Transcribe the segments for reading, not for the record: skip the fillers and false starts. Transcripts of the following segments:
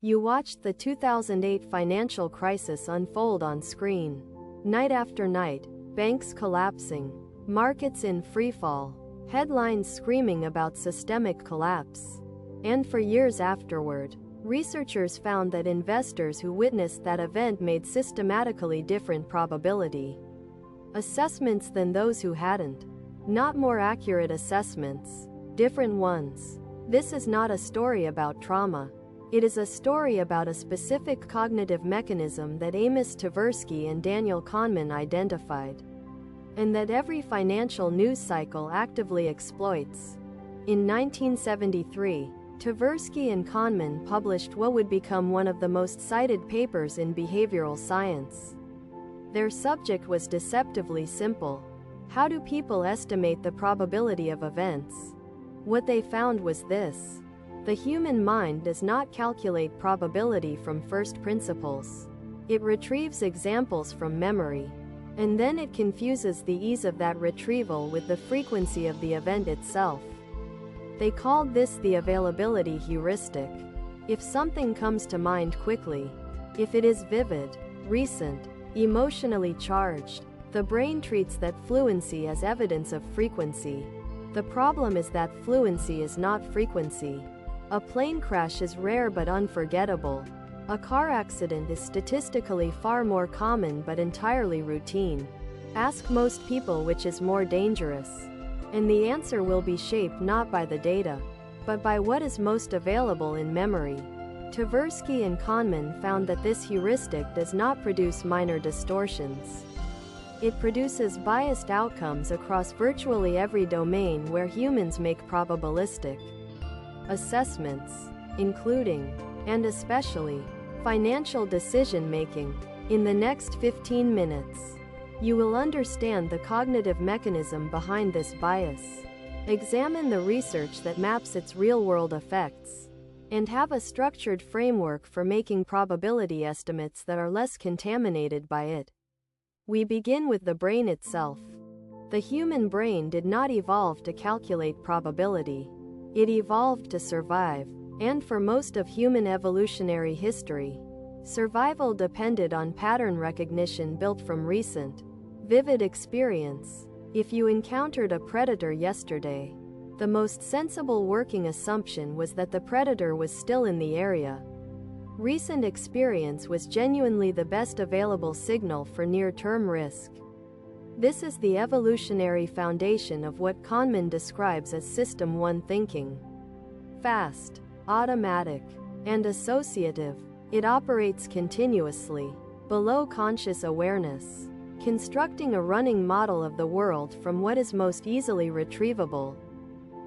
You watched the 2008 financial crisis unfold on screen. Night after night, banks collapsing, markets in freefall, headlines screaming about systemic collapse. And for years afterward, researchers found that investors who witnessed that event made systematically different probability assessments than those who hadn't. Not more accurate assessments, different ones. This is not a story about trauma. It is a story about a specific cognitive mechanism that Amos Tversky and Daniel Kahneman identified, and that every financial news cycle actively exploits. In 1973, Tversky and Kahneman published what would become one of the most cited papers in behavioral science. Their subject was deceptively simple. How do people estimate the probability of events? What they found was this. The human mind does not calculate probability from first principles. It retrieves examples from memory, and then it confuses the ease of that retrieval with the frequency of the event itself. They called this the availability heuristic. If something comes to mind quickly, if it is vivid, recent, emotionally charged, the brain treats that fluency as evidence of frequency. The problem is that fluency is not frequency. A plane crash is rare but unforgettable. A car accident is statistically far more common but entirely routine. Ask most people which is more dangerous, and the answer will be shaped not by the data, but by what is most available in memory. Tversky and Kahneman found that this heuristic does not produce minor distortions. It produces biased outcomes across virtually every domain where humans make probabilistic assessments, including, and especially, financial decision-making. In the next 15 minutes, you will understand the cognitive mechanism behind this bias, examine the research that maps its real-world effects, and have a structured framework for making probability estimates that are less contaminated by it. We begin with the brain itself. The human brain did not evolve to calculate probability. It evolved to survive, and for most of human evolutionary history, survival depended on pattern recognition built from recent, vivid experience. If you encountered a predator yesterday, the most sensible working assumption was that the predator was still in the area. Recent experience was genuinely the best available signal for near-term risk. This is the evolutionary foundation of what Kahneman describes as System 1 thinking. Fast, automatic, and associative, it operates continuously, below conscious awareness, constructing a running model of the world from what is most easily retrievable.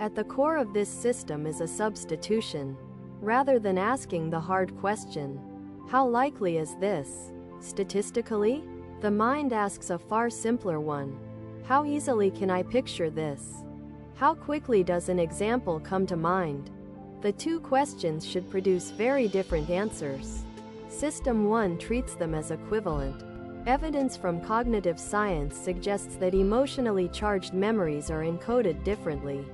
At the core of this system is a substitution. Rather than asking the hard question, how likely is this, statistically? The mind asks a far simpler one. How easily can I picture this? How quickly does an example come to mind? The two questions should produce very different answers. System 1 treats them as equivalent. Evidence from cognitive science suggests that emotionally charged memories are encoded differently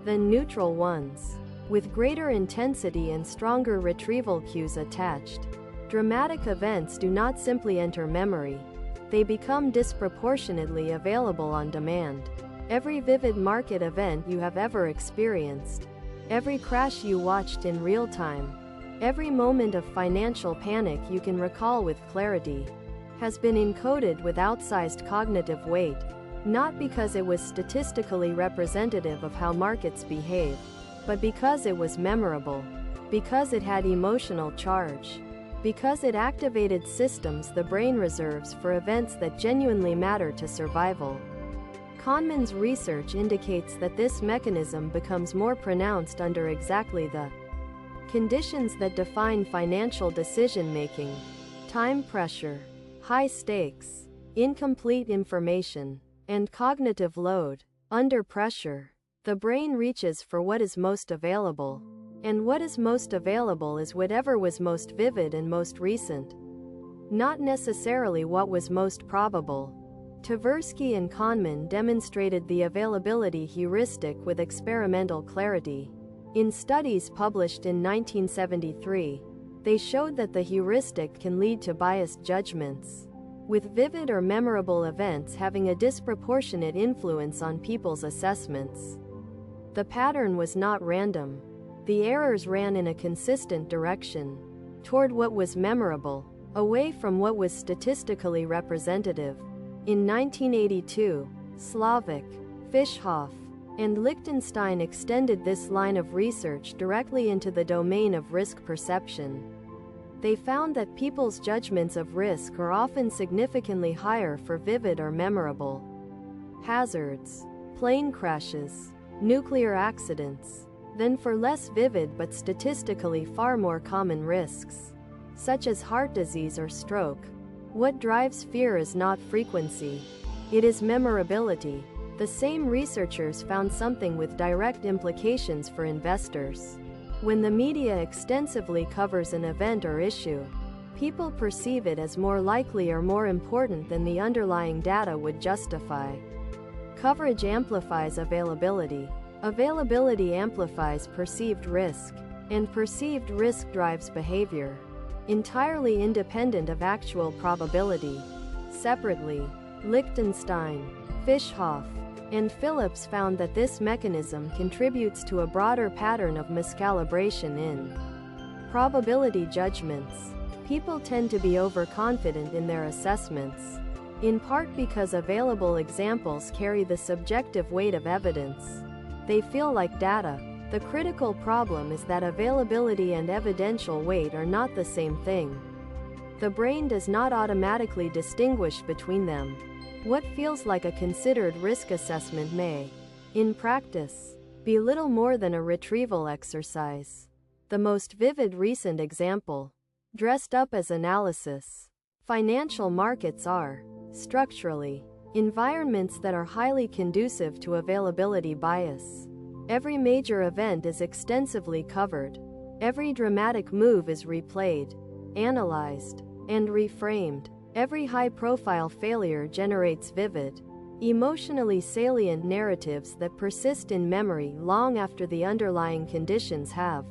than neutral ones, with greater intensity and stronger retrieval cues attached. Dramatic events do not simply enter memory. They become disproportionately available on demand. Every vivid market event you have ever experienced, every crash you watched in real time, every moment of financial panic you can recall with clarity, has been encoded with outsized cognitive weight, not because it was statistically representative of how markets behave, but because it was memorable, because it had emotional charge, because it activated systems the brain reserves for events that genuinely matter to survival. Kahneman's research indicates that this mechanism becomes more pronounced under exactly the conditions that define financial decision-making: time pressure, high stakes, incomplete information, and cognitive load. Under pressure, the brain reaches for what is most available. And what is most available is whatever was most vivid and most recent, not necessarily what was most probable. Tversky and Kahneman demonstrated the availability heuristic with experimental clarity. In studies published in 1973, They showed that the heuristic can lead to biased judgments, with vivid or memorable events having a disproportionate influence on people's assessments. The pattern was not random. The errors ran in a consistent direction, toward what was memorable, away from what was statistically representative. In 1982, Slavic, Fischhoff, and Lichtenstein extended this line of research directly into the domain of risk perception. They found that people's judgments of risk are often significantly higher for vivid or memorable hazards, plane crashes, nuclear accidents, than for less vivid but statistically far more common risks, such as heart disease or stroke. What drives fear is not frequency, it is memorability. The same researchers found something with direct implications for investors. When the media extensively covers an event or issue, people perceive it as more likely or more important than the underlying data would justify. Coverage amplifies availability. Availability amplifies perceived risk, and perceived risk drives behavior, entirely independent of actual probability. Separately, Lichtenstein, Fischhoff, and Phillips found that this mechanism contributes to a broader pattern of miscalibration in probability judgments. People tend to be overconfident in their assessments, in part because available examples carry the subjective weight of evidence. They feel like data. The critical problem is that availability and evidential weight are not the same thing. The brain does not automatically distinguish between them. What feels like a considered risk assessment may, in practice, be little more than a retrieval exercise. The most vivid recent example, dressed up as analysis. Financial markets are, structurally, environments that are highly conducive to availability bias. Every major event is extensively covered. Every dramatic move is replayed, analyzed, and reframed. Every high-profile failure generates vivid, emotionally salient narratives that persist in memory long after the underlying conditions have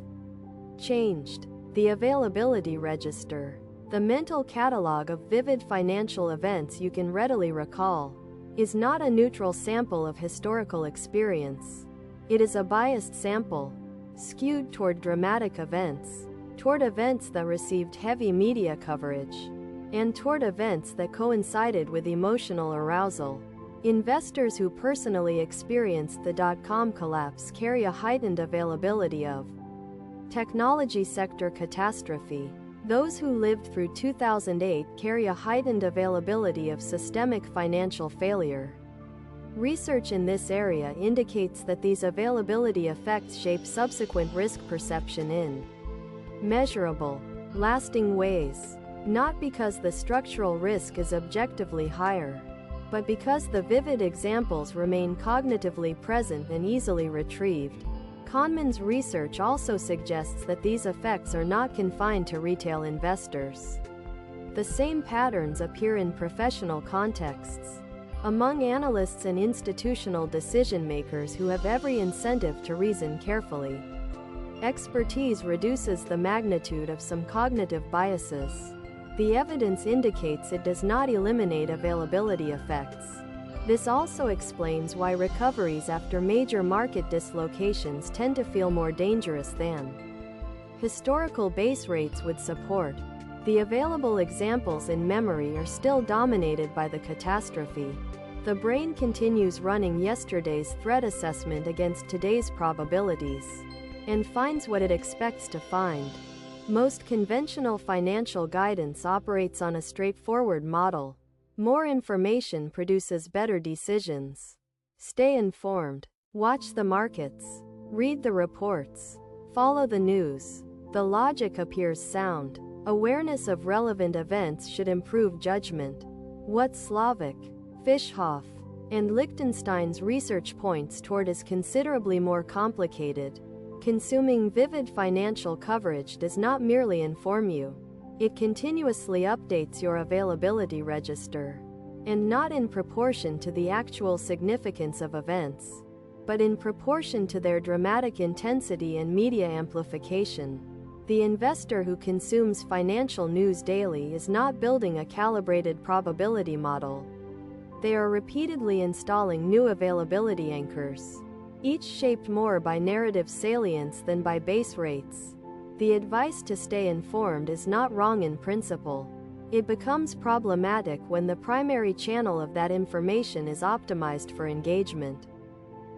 changed. The availability register, the mental catalog of vivid financial events you can readily recall, is not a neutral sample of historical experience. It is a biased sample, skewed toward dramatic events, toward events that received heavy media coverage, and toward events that coincided with emotional arousal. Investors who personally experienced the dot-com collapse carry a heightened availability of technology sector catastrophe. Those who lived through 2008 carry a heightened availability of systemic financial failure. Research in this area indicates that these availability effects shape subsequent risk perception in measurable, lasting ways, not because the structural risk is objectively higher, but because the vivid examples remain cognitively present and easily retrieved. Kahneman's research also suggests that these effects are not confined to retail investors. The same patterns appear in professional contexts, among analysts and institutional decision-makers who have every incentive to reason carefully. Expertise reduces the magnitude of some cognitive biases. The evidence indicates it does not eliminate availability effects. This also explains why recoveries after major market dislocations tend to feel more dangerous than historical base rates would support. The available examples in memory are still dominated by the catastrophe. The brain continues running yesterday's threat assessment against today's probabilities, and finds what it expects to find. Most conventional financial guidance operates on a straightforward model. More information produces better decisions. Stay informed. Watch the markets. Read the reports. Follow the news. The logic appears sound. Awareness of relevant events should improve judgment. What Slavic, Fischhoff, and Lichtenstein's research points toward is considerably more complicated. Consuming vivid financial coverage does not merely inform you. It continuously updates your availability register, and not in proportion to the actual significance of events, but in proportion to their dramatic intensity and media amplification. The investor who consumes financial news daily is not building a calibrated probability model. They are repeatedly installing new availability anchors, each shaped more by narrative salience than by base rates. The advice to stay informed is not wrong in principle. It becomes problematic when the primary channel of that information is optimized for engagement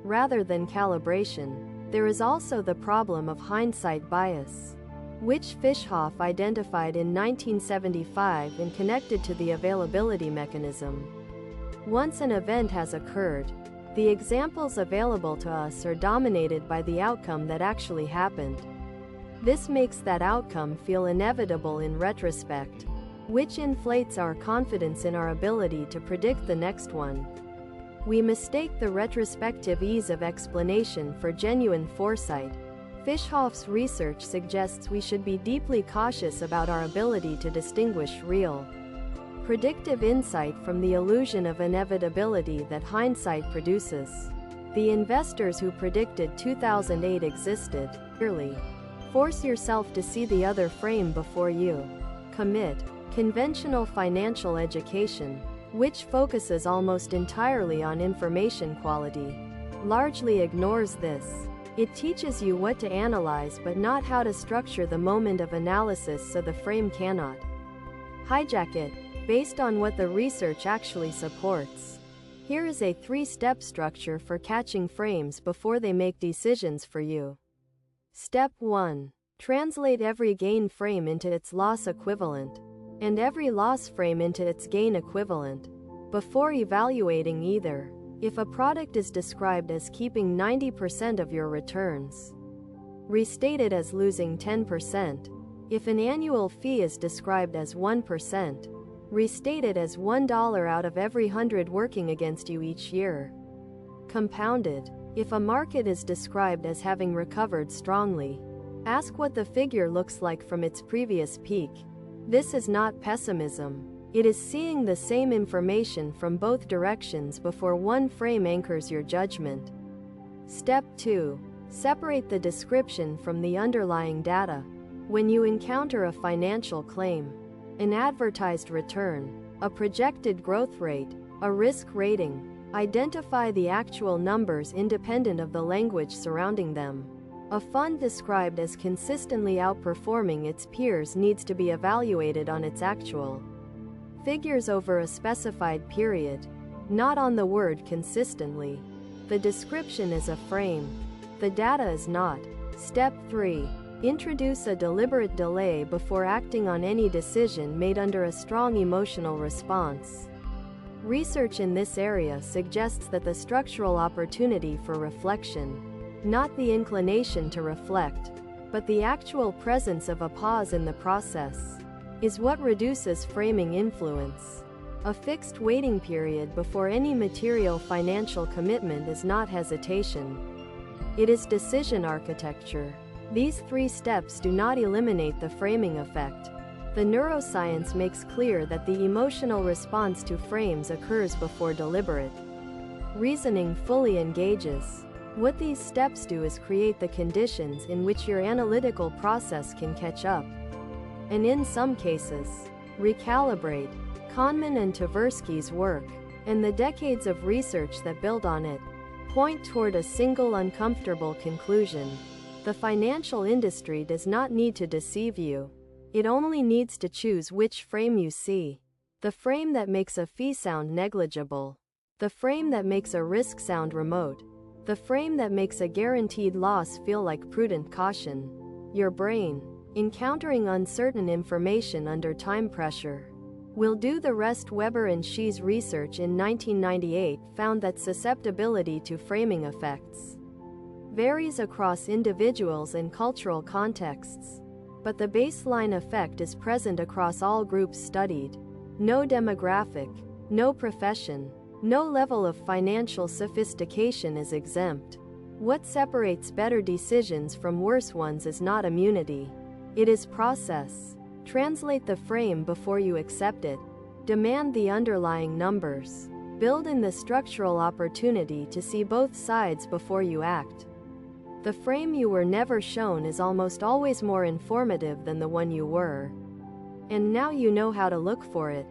rather than calibration. There is also the problem of hindsight bias, which Fishoff identified in 1975 and connected to the availability mechanism. Once an event has occurred, the examples available to us are dominated by the outcome that actually happened. This makes that outcome feel inevitable in retrospect, which inflates our confidence in our ability to predict the next one. We mistake the retrospective ease of explanation for genuine foresight. Fishoff's research suggests we should be deeply cautious about our ability to distinguish real, predictive insight from the illusion of inevitability that hindsight produces. The investors who predicted 2008 existed. Clearly, force yourself to see the other frame before you commit. Conventional financial education, which focuses almost entirely on information quality, largely ignores this. It teaches you what to analyze but not how to structure the moment of analysis so the frame cannot hijack it, based on what the research actually supports. Here is a 3-step structure for catching frames before they make decisions for you. Step 1. Translate every gain frame into its loss equivalent, and every loss frame into its gain equivalent, before evaluating either. If a product is described as keeping 90% of your returns, restate it as losing 10%. If an annual fee is described as 1%, restate it as $1 out of every 100 working against you each year. Compounded. If a market is described as having recovered strongly, ask what the figure looks like from its previous peak. This is not pessimism. It is seeing the same information from both directions before one frame anchors your judgment. Step 2. Separate the description from the underlying data. When you encounter a financial claim, an advertised return, a projected growth rate, a risk rating, identify the actual numbers independent of the language surrounding them. A fund described as consistently outperforming its peers needs to be evaluated on its actual figures over a specified period, not on the word consistently. The description is a frame. The data is not. Step 3. Introduce a deliberate delay before acting on any decision made under a strong emotional response. Research in this area suggests that the structural opportunity for reflection, not the inclination to reflect, but the actual presence of a pause in the process, is what reduces framing influence. A fixed waiting period before any material financial commitment is not hesitation. It is decision architecture. These 3 steps do not eliminate the framing effect. The neuroscience makes clear that the emotional response to frames occurs before deliberate reasoning fully engages. What these steps do is create the conditions in which your analytical process can catch up, and in some cases, recalibrate. Kahneman and Tversky's work, and the decades of research that build on it, point toward a single uncomfortable conclusion. The financial industry does not need to deceive you. It only needs to choose which frame you see. The frame that makes a fee sound negligible. The frame that makes a risk sound remote. The frame that makes a guaranteed loss feel like prudent caution. Your brain, encountering uncertain information under time pressure, will do the rest. Weber and Shee's research in 1998 found that susceptibility to framing effects varies across individuals and cultural contexts, but the baseline effect is present across all groups studied. No demographic, no profession, no level of financial sophistication is exempt. What separates better decisions from worse ones is not immunity. It is process. Translate the frame before you accept it. Demand the underlying numbers. Build in the structural opportunity to see both sides before you act. The frame you were never shown is almost always more informative than the one you were. And now you know how to look for it.